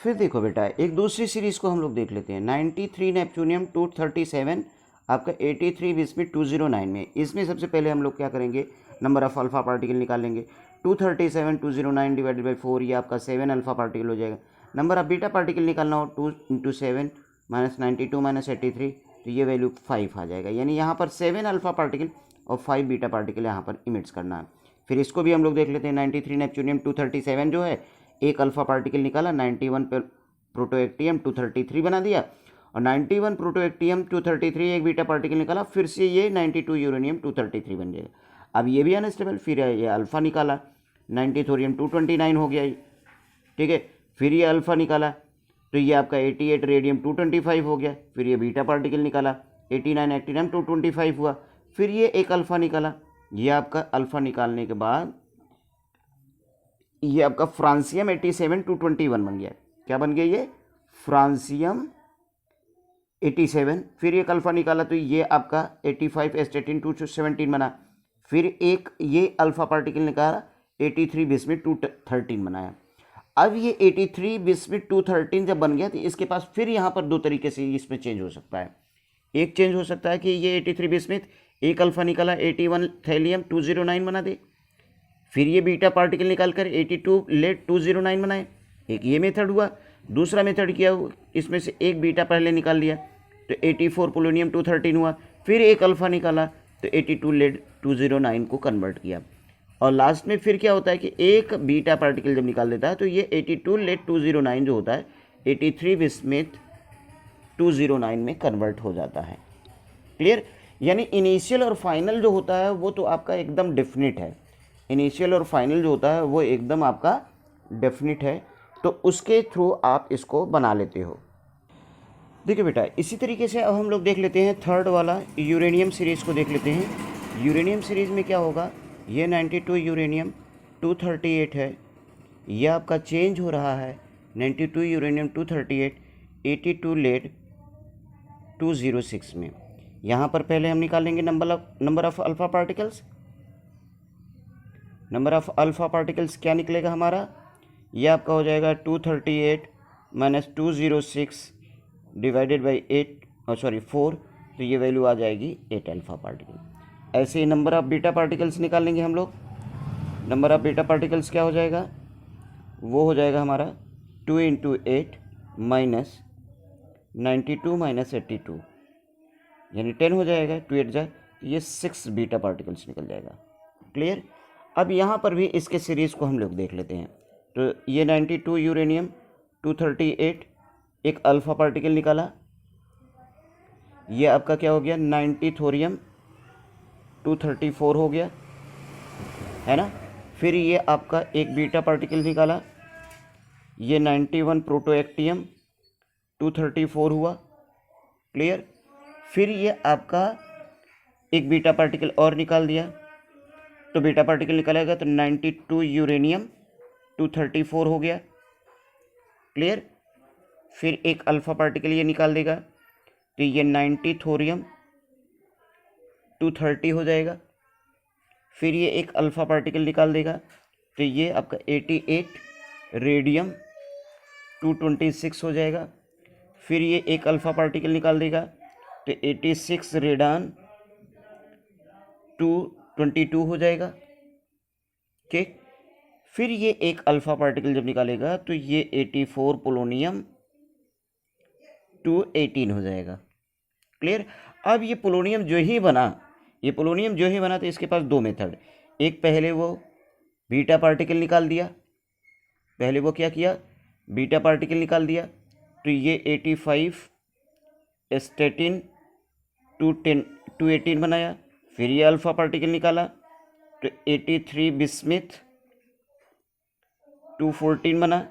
फिर देखो बेटा, एक दूसरी सीरीज़ को हम लोग देख लेते हैं। 93 नेपच्यूनियम 237 आपका 83 बिस्मिथ 209 में। इसमें सबसे पहले हम लोग क्या करेंगे, नंबर ऑफ अल्फ़ा पार्टिकल निकाल लेंगे। 237 209 डिवाइडेड बाई 4, ये आपका 7 अल्फ़ा पार्टिकल हो जाएगा। नंबर ऑफ बीटा पार्टिकल निकालना हो, 2 × 7 -92 -83, तो ये वैल्यू 5 आ जाएगा। यानी यहाँ पर 7 अल्फ़ा पार्टिकल और 5 बीटा पार्टिकल यहाँ पर इमिट्स करना है। फिर इसको भी हम लोग देख लेते हैं। 93 नेपच्यूनियम 237 जो है, एक अल्फ़ा पार्टिकल निकाला, 91 प्रोटोएक्टियम 233 बना दिया, और 91 प्रोटोएक्टियम 233 एक बीटा पार्टिकल निकाला, फिर से ये 92 यूरेनियम 233 बन जाएगा। अब ये भी अनस्टेबल, फिर ये अल्फ़ा निकाला, 90 थोरियम 229 हो गया ये, ठीक है। फिर ये अल्फ़ा निकाला, तो ये आपका 88 रेडियम 225 हो गया। फिर ये बीटा पार्टिकल निकाला, 89 एक्टिनियम 225 हुआ। फिर ये एक अल्फ़ा निकाला, ये आपका अल्फ़ा निकालने के बाद ये आपका फ्रांसियम 87 221 बन गया। क्या बन गया ये? फ्रांसियम 87। फिर एक अल्फ़ा निकाला, तो ये आपका 85 एस्टेटिन 217 बना। फिर एक ये अल्फ़ा पार्टिकल निकाला, 83 बिस्मिथ 213 बनाया। अब ये 83 बिस्मिथ 213 जब बन गया, तो इसके पास फिर यहाँ पर दो तरीके से इसमें चेंज हो सकता है। एक चेंज हो सकता है कि ये 83 बिस्मिथ एक अल्फ़ा निकाला, 81 थैलियम 209 बना दे। फिर ये बीटा पार्टिकल निकाल कर 82 लेड 209 बनाए। एक ये मेथड हुआ। दूसरा मेथड क्या हुआ, इसमें से एक बीटा पहले निकाल लिया, तो 84 पोलोनियम 213 हुआ। फिर एक अल्फ़ा निकाला, तो 82 लेड 209 को कन्वर्ट किया। और लास्ट में फिर क्या होता है कि एक बीटा पार्टिकल जब निकाल देता है, तो ये 82 लेड 209 जो होता है 83 बिस्मिथ 209 में कन्वर्ट हो जाता है। क्लियर? यानी इनिशियल और फाइनल जो होता है वो तो आपका एकदम डेफिनेट है। इनिशियल और फाइनल जो होता है वो एकदम आपका डेफिनेट है, तो उसके थ्रू आप इसको बना लेते हो। देखिए बेटा, इसी तरीके से अब हम लोग देख लेते हैं थर्ड वाला यूरेनियम सीरीज़ को देख लेते हैं। यूरेनियम सीरीज़ में क्या होगा, ये 92 यूरेनियम 238 है, ये आपका चेंज हो रहा है 92 यूरेनियम 238 82 लेड 206 में। यहाँ पर पहले हम निकालेंगे number of alpha particles. Number of alpha particles क्या निकलेगा हमारा, ये आपका हो जाएगा 238 - 206 डिवाइडेड बाई 4, तो ये वैल्यू आ जाएगी 8 अल्फ़ा पार्टिकल। ऐसे ही नंबर ऑफ बीटा पार्टिकल्स निकालेंगे हम लोग। नंबर ऑफ बीटा पार्टिकल्स क्या हो जाएगा, वो हो जाएगा हमारा 2 × 8 -92 - 82, यानी 10 हो जाएगा। 2 8 जाए, तो ये 6 बीटा पार्टिकल्स निकल जाएगा। क्लियर? अब यहाँ पर भी इसके सीरीज़ को हम लोग देख लेते हैं। तो ये 92 यूरेनियम 238 एक अल्फ़ा पार्टिकल निकाला, ये आपका क्या हो गया 90 थोरियम 234 हो गया, है ना। फिर ये आपका एक बीटा पार्टिकल निकाला, ये 91 प्रोटोएक्टियम 234 हुआ। क्लियर? फिर ये आपका एक बीटा पार्टिकल और निकाल दिया, तो बीटा पार्टिकल निकालेगा तो 92 यूरेनियम 234 हो गया। क्लियर? फिर एक अल्फ़ा पार्टिकल ये निकाल देगा, तो ये 90 थोरियम 230 हो जाएगा। फिर ये एक अल्फ़ा पार्टिकल निकाल देगा, तो ये आपका 88 रेडियम 226 हो जाएगा। फिर ये एक अल्फ़ा पार्टिकल निकाल देगा, तो 86 रेडान 222 हो जाएगा। ठीक। फिर ये एक अल्फ़ा पार्टिकल जब निकालेगा, तो ये 84 पोलोनियम 218 हो जाएगा। क्लियर? अब ये पोलोनियम जो ही बना, तो इसके पास दो मेथड। एक, पहले वो बीटा पार्टिकल निकाल दिया, पहले वो क्या किया, बीटा पार्टिकल निकाल दिया, तो ये 85 एस्टेटिन 218 बनाया। फिर ये अल्फ़ा पार्टिकल निकाला, तो 83 बिस्मिथ 214 बना।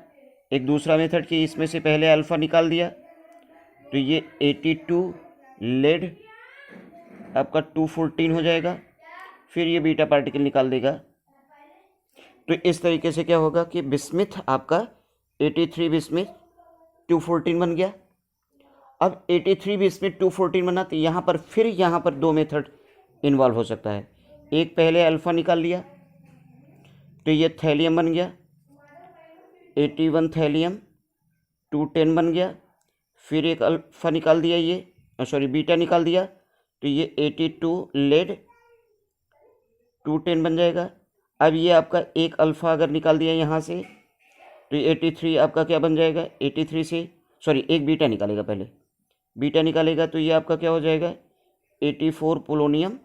एक दूसरा मेथड कि इसमें से पहले अल्फ़ा निकाल दिया, तो ये 82 लेड आपका 214 हो जाएगा। फिर ये बीटा पार्टिकल निकाल देगा, तो इस तरीके से क्या होगा कि बिस्मिथ आपका 83 बिस्मिथ 214 बन गया। अब 83 बिस्मिथ 214 बना, तो यहाँ पर दो मेथड इन्वॉल्व हो सकता है। एक, पहले अल्फ़ा निकाल लिया, तो ये थैलियम बन गया 81 थैलियम 210 बन गया। फिर एक अल्फ़ा निकाल दिया, ये सॉरी बीटा निकाल दिया, तो ये 82 लेड 210 बन जाएगा। अब ये आपका एक अल्फ़ा अगर निकाल दिया यहाँ से, तो ये 83 आपका क्या बन जाएगा, 83 से सॉरी एक बीटा निकालेगा, पहले बीटा निकालेगा, तो ये आपका क्या हो जाएगा, 84 पोलोनियम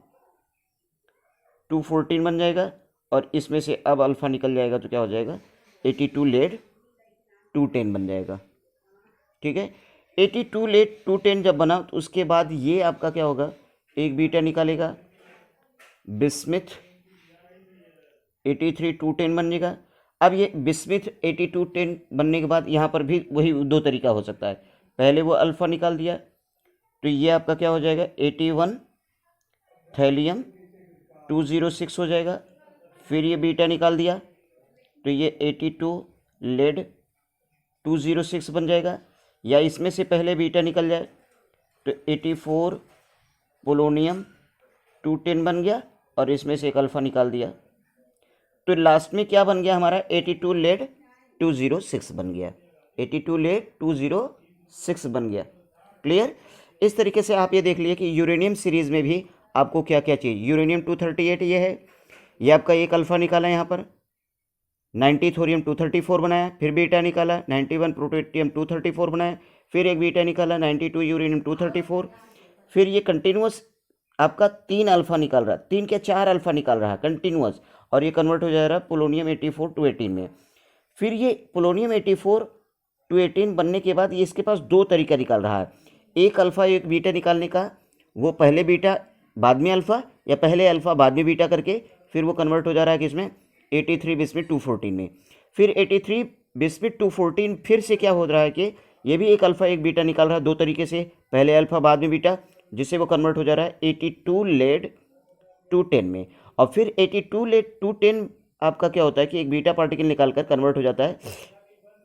214 बन जाएगा। और इसमें से अब अल्फ़ा निकल जाएगा, तो क्या हो जाएगा, 82 लेड 210 बन जाएगा। ठीक है, 82 लेड 210 जब बना, तो उसके बाद ये आपका क्या होगा, एक बीटा निकालेगा, बिस्मिथ 83 210 बन जाएगा। अब ये बिस्मिथ 82 10 बनने के बाद यहाँ पर भी वही दो तरीका हो सकता है, पहले वो अल्फ़ा निकाल दिया, तो ये आपका क्या हो जाएगा, 81 थैलियम 206 हो जाएगा। फिर ये बीटा निकाल दिया, तो ये 82 लेड 206 बन जाएगा। या इसमें से पहले बीटा निकल जाए, तो 84 पोलोनियम 210 बन गया, और इसमें से एक अल्फ़ा निकाल दिया, तो लास्ट में क्या बन गया हमारा, 82 लेड 206 बन गया, 82 लेड 206 बन गया। क्लियर। इस तरीके से आप ये देख लिए कि यूरेनियम सीरीज़ में भी आपको क्या क्या चाहिए। यूरेनियम 238 ये है, ये आपका एक अल्फ़ा निकाला यहाँ पर, 90 थोरियम 234 बनाया, फिर बीटा निकाला, 91 प्रोटेटियम 234 बनाया, फिर एक बीटा निकाला, 92 यूरेनियम 234, फिर ये कंटिन्यूस आपका 3 अल्फ़ा निकाल रहा है, 3 के 4 अल्फ़ा निकाल रहा है कंटिन्यूस, और ये कन्वर्ट हो जा रहा है पोलोनियम 84 टू 18 में। फिर ये पोलोनियम 84 टू 18 बनने के बाद ये इसके पास दो तरीका निकाल रहा है, एक अल्फ़ा एक बीटा निकालने का, वो पहले बीटा बाद में अल्फ़ा, या पहले अल्फ़ा बाद में बीटा करके फिर वो कन्वर्ट हो जा रहा है किसमें, 83 बिस्मिथ 214 में। फिर 83 बिस्मिथ 214 फिर से क्या हो रहा है कि ये भी एक अल्फ़ा एक बीटा निकाल रहा है, दो तरीके से, पहले अल्फ़ा बाद में बीटा, जिससे वो कन्वर्ट हो जा रहा है 82 लेड 210 में। और फिर 82 लेड 210 आपका क्या होता है कि एक बीटा पार्टिकल निकाल कर कन्वर्ट हो जाता है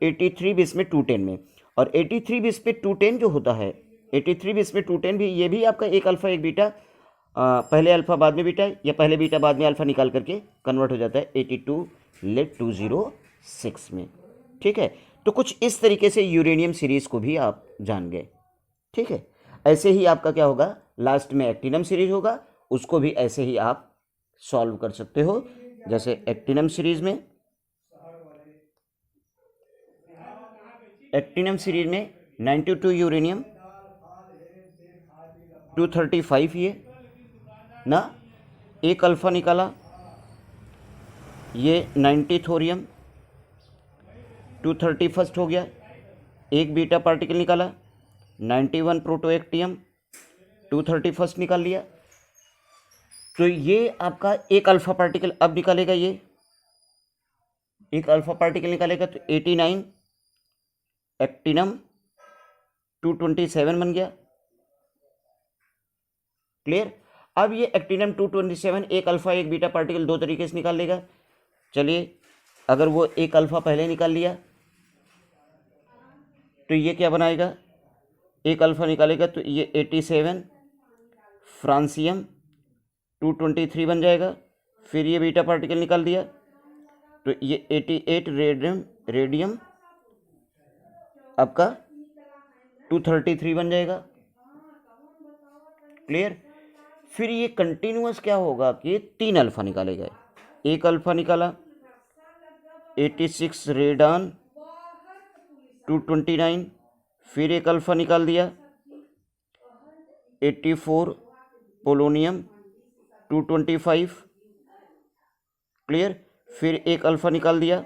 83 बिस्मिथ 210 में। और 83 बिस्मिथ 210 जो होता है, 83 बिस्मिथ 210 भी, ये भी आपका एक अल्फ़ा एक बीटा, पहले अल्फ़ा बाद में बीटा, या पहले बीटा बाद में अल्फ़ा निकाल करके कन्वर्ट हो जाता है 82 लेड 206 में। ठीक है, तो कुछ इस तरीके से यूरेनियम सीरीज़ को भी आप जान गए। ठीक है, ऐसे ही आपका क्या होगा, लास्ट में एक्टिनम सीरीज होगा, उसको भी ऐसे ही आप सॉल्व कर सकते हो। जैसे एक्टिनम सीरीज में, एक्टिनम सीरीज में 92 यूरेनियम 235 ये ना, एक अल्फ़ा निकाला, ये 90 थोरियम 231 हो गया, एक बीटा पार्टिकल निकाला, 91 प्रोटोएक्टियम 231 निकाल लिया। तो ये आपका एक अल्फ़ा पार्टिकल अब निकालेगा, ये एक अल्फ़ा पार्टिकल निकालेगा, तो 89 एक्टिनम 227 बन गया। क्लियर। अब ये एक्टिनम 227 एक अल्फ़ा एक बीटा पार्टिकल दो तरीके से निकाल लेगा। चलिए, अगर वो एक अल्फ़ा पहले निकाल लिया, तो ये क्या बनाएगा, एक अल्फ़ा निकालेगा, तो ये 87 फ्रांसियम 223 बन जाएगा। फिर ये बीटा पार्टिकल निकाल दिया, तो ये 88 रेडियम आपका 233 बन जाएगा। क्लियर। फिर ये कंटिन्यूअस क्या होगा कि 3 अल्फ़ा निकालेगा, एक अल्फ़ा निकाला, 86 रेडान 229, फिर एक अल्फ़ा निकाल दिया, 84 पोलोनियम 225। क्लियर। फिर एक अल्फ़ा निकाल दिया,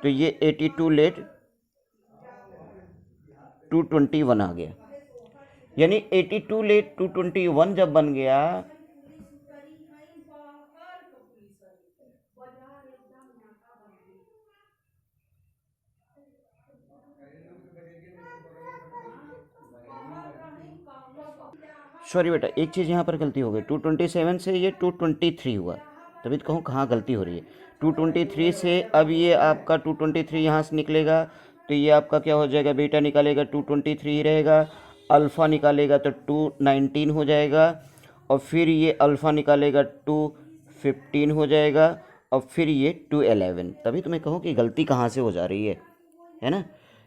तो ये 82 लेड 221 आ गया। यानी 82 लेड 221 जब बन गया, सॉरी बेटा एक चीज़ यहाँ पर गलती हो गई, 227 से ये 223 हुआ, तभी तो कहूँ कहाँ गलती हो रही है। 223 से अब ये आपका 223 यहाँ से निकलेगा, तो ये आपका क्या हो जाएगा, बीटा निकालेगा 223 रहेगा, अल्फ़ा निकालेगा तो 219 हो जाएगा, और फिर ये अल्फ़ा निकालेगा 215 हो जाएगा, और फिर ये 211। तभी तो मैं कहूँ कि गलती कहाँ से हो जा रही है ना।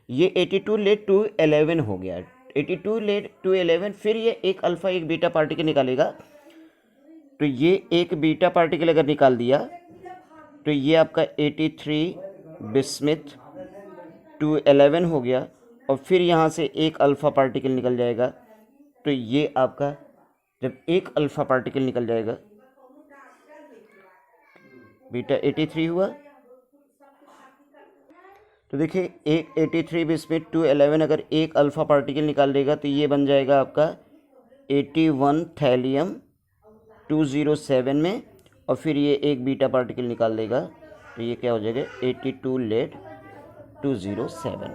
ये 82 लेट टू 11 हो गया, 82 लेट टू 11, फिर ये एक अल्फ़ा एक बीटा पार्टिकल निकालेगा। तो ये एक बीटा पार्टिकल अगर निकाल दिया तो ये आपका 83 बिस्मिथ टू 11 हो गया, और फिर यहाँ से एक अल्फ़ा पार्टिकल निकल जाएगा। तो ये आपका जब एक अल्फ़ा पार्टिकल निकल जाएगा, बीटा 83 हुआ, तो देखिए एक 83 बिस्मिथ टू 11 अगर एक अल्फ़ा पार्टिकल निकाल देगा तो ये बन जाएगा आपका 81 थैलियम 207 में, और फिर ये एक बीटा पार्टिकल निकाल देगा तो ये क्या हो जाएगा 82 लेट 207।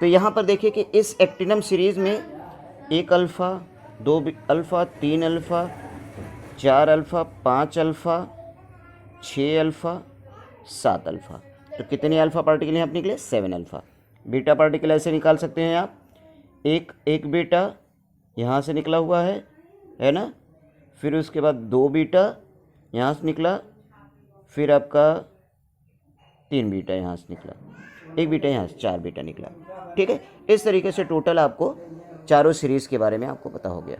तो यहाँ पर देखिए कि इस एक्टिनम सीरीज़ में एक अल्फ़ा, दो अल्फ़ा, तीन अल्फ़ा, चार अल्फ़ा, पाँच अल्फ़ा, छः अल्फ़ा, सात अल्फ़ा, तो कितने अल्फ़ा पार्टिकल यहाँ पर निकले 7 अल्फ़ा। बीटा पार्टिकल ऐसे निकाल सकते हैं आप, एक बीटा यहाँ से निकला हुआ है ना, फिर उसके बाद दो बीटा यहाँ से निकला, फिर आपका तीन बीटा यहाँ से निकला, एक बीटा यहाँ से, चार बीटा निकला। ठीक है, इस तरीके से टोटल आपको चारों सीरीज़ के बारे में आपको पता हो गया।